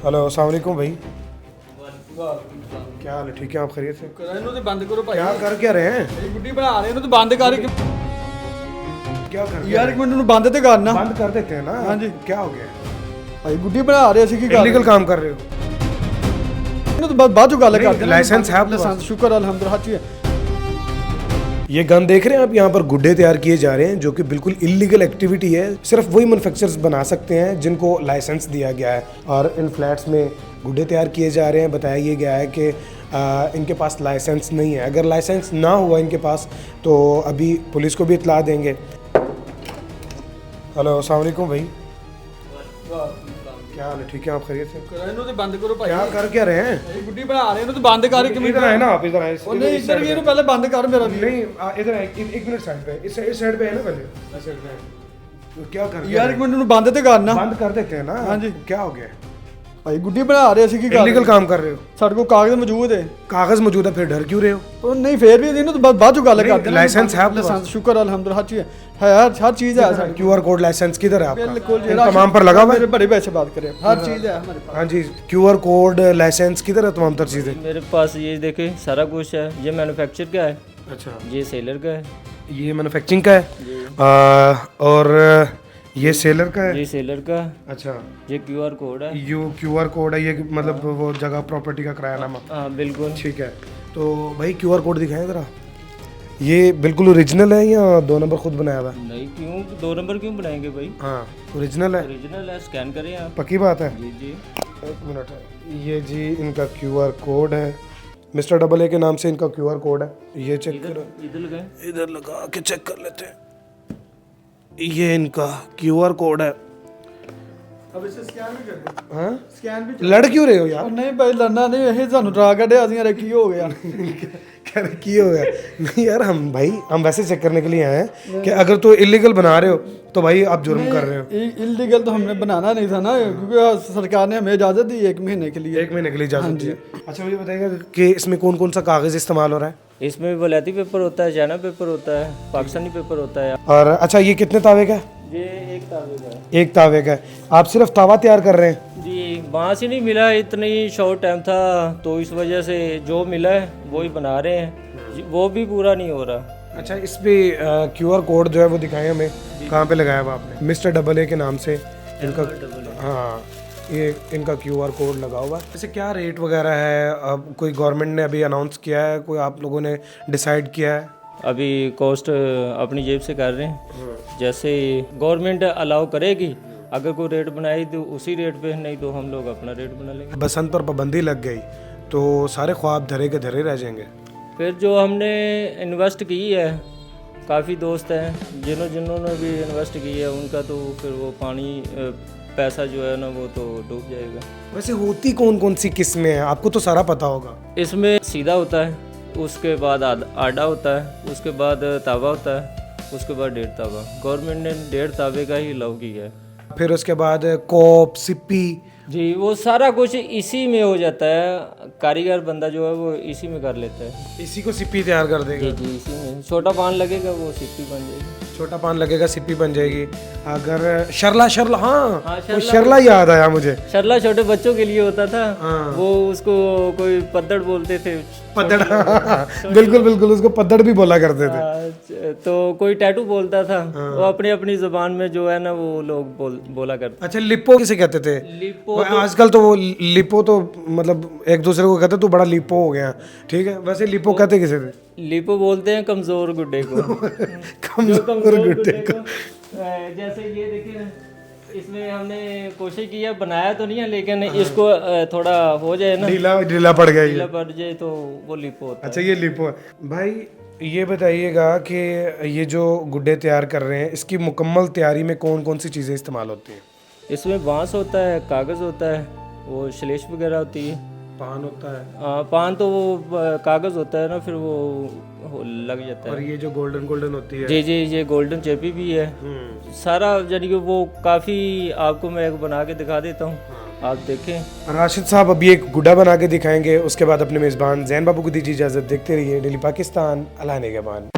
Hello अस्सलाम वालेकुम भाई। क्या हाल है? ठीक है, आप खैरियत से? ਇਹਨੂੰ ਤੇ ਬੰਦ ਕਰੋ ਭਾਈ। क्या कर क्या रहे हैं? ਇਹ ਗੁੱਡੀ ਬਣਾ ਰਹੇ ਇਹਨੂੰ ਤੇ ਬੰਦ ਕਰ क्या कर ਯਾਰ ਇੱਕ ਮਿੰਟ ਨੂੰ ਬੰਦ ਤੇ ਕਰਨਾ। बंद कर देते हैं ना। हाँ जी। क्या हो गया? ਭਾਈ ਗੁੱਡੀ ਬਣਾ ਰਹੇ ਅਸੀਂ ਕੀ ਕਰ इलीगल काम कर रहे हो? ਇਹਨੂੰ ਤਾਂ ਬਾਅਦ ਚੋਂ ਗੱਲ नहीं, ਕਰਦੇ लाइसेंस है आपके लाइसेंस शुक्र अल्हम्दुलिल्लाह हर चीज़ है। ये गन देख रहे हैं आप, यहाँ पर गुड्डे तैयार किए जा रहे हैं जो कि बिल्कुल इलीगल एक्टिविटी है। सिर्फ वही मैन्युफैक्चरर्स बना सकते हैं जिनको लाइसेंस दिया गया है, और इन फ्लैट्स में गुड्डे तैयार किए जा रहे हैं। बताया ये गया है कि इनके पास लाइसेंस नहीं है। अगर लाइसेंस ना हुआ इनके पास तो अभी पुलिस को भी इतला देंगे। हेलो अस्सलाम वालेकुम भाई। क्या हाल है? ठीक है, आप खैरियत से? ਇਹਨੂੰ ਤੇ ਬੰਦ ਕਰੋ ਭਾਈ। क्या कर क्या रहे हैं? ਇਹ ਗੁੱਡੀ बना ਰਹੇ ਇਹਨੂੰ ਤੇ ਬੰਦ ਕਰ ਇੱਕ ਮਿੰਟ। इधर है ना आप, इधर है। ਉਹ ਨਹੀਂ ਇੱਧਰ ਇਹਨੂੰ ਪਹਿਲੇ ਬੰਦ कर मेरा भी। नहीं इधर है, एक मिनट साइड पे, इस साइड पे है ना पहले। इस साइड पे है। तो क्या कर ਯਾਰ ਇੱਕ ਮਿੰਟ ਨੂੰ ਬੰਦ ਤੇ ਕਰਨਾ। बंद कर देते हैं ना। हाँ जी। क्या हो गया? ਭਾਈ ਗੁੱਡੀ ਬਣਾ ਰਹੇ ਅਸੀਂ ਕੀ ਕਰ इलीगल काम कर रहे हो? ਸਾਡੇ ਕੋਲ ਕਾਗਜ਼ ਮੌਜੂਦ ਹੈ। कागज मौजूद है, फिर डर क्यों रहे हो? ਉਹ ਨਹੀਂ ਫੇਰ ਵੀ ਇਹਨੂੰ ਤਾਂ ਬਾਅਦ ਚੋਂ ਗੱਲ नहीं, ਕਰਦੇ लाइसेंस है आपके लाइसेंस शुक्र अल्हम्दुलिल्लाह हर चीज़ है हर चीज़ है साਡੀ। QR कोड लाइसेंस किधर है आपका? बिल्कुल इन तमाम पर लगा हुआ है? मेरे बड़े भाई से बात करें हर चीज़ है हमारे पास। हाँ जी, QR कोड लाइसेंस किधर है? तमाम तर चीजें। मेरे पास ये देखे सारा कुछ है। ये मैन्युफैक्चर का है, अच्छा, ये सेलर का है, ये मैन्युफैक्चरिंग का है। और ये सेलर का है। ये सेलर का, अच्छा, ये QR कोड है। QR कोड है ये, मतलब वो जगह प्रॉपर्टी का किरायानामा। हाँ बिल्कुल। ठीक है, तो भाई QR कोड दिखाएं जरा। ये बिल्कुल ओरिजिनल है या 2 नंबर खुद बनाया हुआ है? नहीं क्यों 2 नंबर क्यों बनाएंगे भाई? हाँ ओरिजिनल है। ओरिजिनल है, स्कैन करें आप। पक्की बात है। जी जी। एक मिनट है, ये जी इनका QR कोड है। मिस्टर डबल ए के नाम से इनका QR कोड है। ये चेक करो, इधर लगाए। इधर लगा के चेक कर लेते हैं। ये इनका QR कोड है। अब इसे स्कैन भी कर दो। हाँ, स्कैन भी लड़ क्यों रहे हो यार? ਉਹ ਨਹੀਂ ਭਾਈ ਲੜਨਾ ਨਹੀਂ ਇਹ ਤੁਹਾਨੂੰ ਡਰਾ ਕੱਢਿਆ ਅਸੀਂ ਯਾਰ ਕੀ ਹੋ ਗਿਆ। कह रहे की हो गया? नहीं यार, हम वैसे चेक करने के लिए आए हैं कि अगर तो इलीगल बना रहे हो तो भाई आप जुर्म कर रहे हो। इलीगल तो हमने बनाना नहीं था ना, क्योंकि सरकार ने हमें इजाज़त दी 1 महीने के लिए। 1 महीने के लिए इजाजत दी है। अच्छा मुझे बताइएगा कि इसमें कौन कौन सा कागज इस्तेमाल हो रहा है? इसमें भी वलायती पेपर होता है, चाइना पेपर होता है, पाकिस्तानी पेपर होता है। और अच्छा ये कितने तावे का है? ये एक तावे का है। एक तावे का है। आप सिर्फ तवा तैयार कर रहे हैं? जी वहाँ से नहीं मिला, इतनी शॉर्ट टाइम था तो इस वजह से जो मिला है वो ही बना रहे हैं। वो भी पूरा नहीं हो रहा। अच्छा, इस पे QR कोड जो है वो दिखाएं हमें, कहाँ पे लगाया हुआ आपने? मिस्टर डबल ए के नाम से इनका, हाँ ये इनका QR कोड लगा हुआ है। वैसे क्या रेट वगैरह है? अब कोई गवर्नमेंट ने अभी अनाउंस किया है, कोई आप लोगों ने डिसाइड किया है? अभी कॉस्ट अपनी जेब से कर रहे हैं, जैसे गवर्नमेंट अलाउ करेगी। अगर कोई रेट बनाई तो उसी रेट पे, नहीं तो हम लोग अपना रेट बना लेंगे। बसंत पर पाबंदी लग गई तो सारे ख्वाब धरे के धरे रह जाएंगे। फिर जो हमने इन्वेस्ट की है, काफ़ी दोस्त हैं जिन्होंने भी इन्वेस्ट की है, उनका तो फिर वो पानी पैसा जो है ना वो तो डूब जाएगा। वैसे होती कौन कौन सी किस्में हैं? आपको तो सारा पता होगा। इसमें सीधा होता है, उसके बाद आडा होता है, उसके बाद तावा होता है, उसके बाद 1.5 तावा। गवर्नमेंट ने 1.5 तावे का ही अलाउ किया है। फिर उसके बाद कोप, सिप्पी। जी वो सारा कुछ इसी में हो जाता है। कारीगर बंदा जो है वो इसी में कर लेता है। इसी को सिप्पी तैयार कर देगा। जी जी इसी में। छोटा पान लगेगा वो सिप्पी बन जाएगी। छोटा पान लगेगा, सिप्पी बन जाएगी। अगर शरला, हाँ हाँ, वो शरला याद आया मुझे। शरला छोटे बच्चों के लिए होता था। हाँ। वो उसको कोई पद्दड़ बोलते थे। पद्दड़, बिल्कुल बिल्कुल, उसको पद्दड़ भी बोला करते थे। तो कोई टैटू बोलता था। वो अपनी अपनी जुबान में जो है ना वो लोग बोला करते। अच्छा, लिपो किसे कहते थे? लिपो आजकल तो वो लिपो तो मतलब एक दूसरे को कहते, तू बड़ा लिपो हो गया। ठीक है, वैसे लिपो कहते किसे थे? लिपो बोलते हैं कमजोर गुड्डे को। कमजोर गुड्डे को। जैसे ये देखिए, इसमें हमने कोशिश की है, बनाया तो नहीं है, लेकिन इसको थोड़ा हो जाए ना, ढीला पड़ गया ये। ढीला पड़ जाए तो वो लिपो होता है। अच्छा, ये लिपो है। भाई ये बताइएगा कि ये जो गुड्डे तैयार कर रहे हैं, इसकी मुकम्मल तैयारी में कौन कौन सी चीज़ें इस्तेमाल होती हैं? इसमें बांस होता है, कागज़ होता है, वो श्लेष वगैरह होती है, पान होता है। पान तो वो कागज़ होता है ना, फिर वो लग जाता है। और ये जो गोल्डन गोल्डन होती है? जी जी ये गोल्डन चेपी भी है। सारा यानी कि वो काफ़ी, आपको मैं एक बना के दिखा देता हूँ, आप देखें। राशिद साहब अभी एक गुड्डा बना के दिखाएंगे, उसके बाद अपने मेज़बान जैन बाबू को दीजिए इजाज़त। देखते रहिए डेली पाकिस्तान, अल्लाह निगहबान।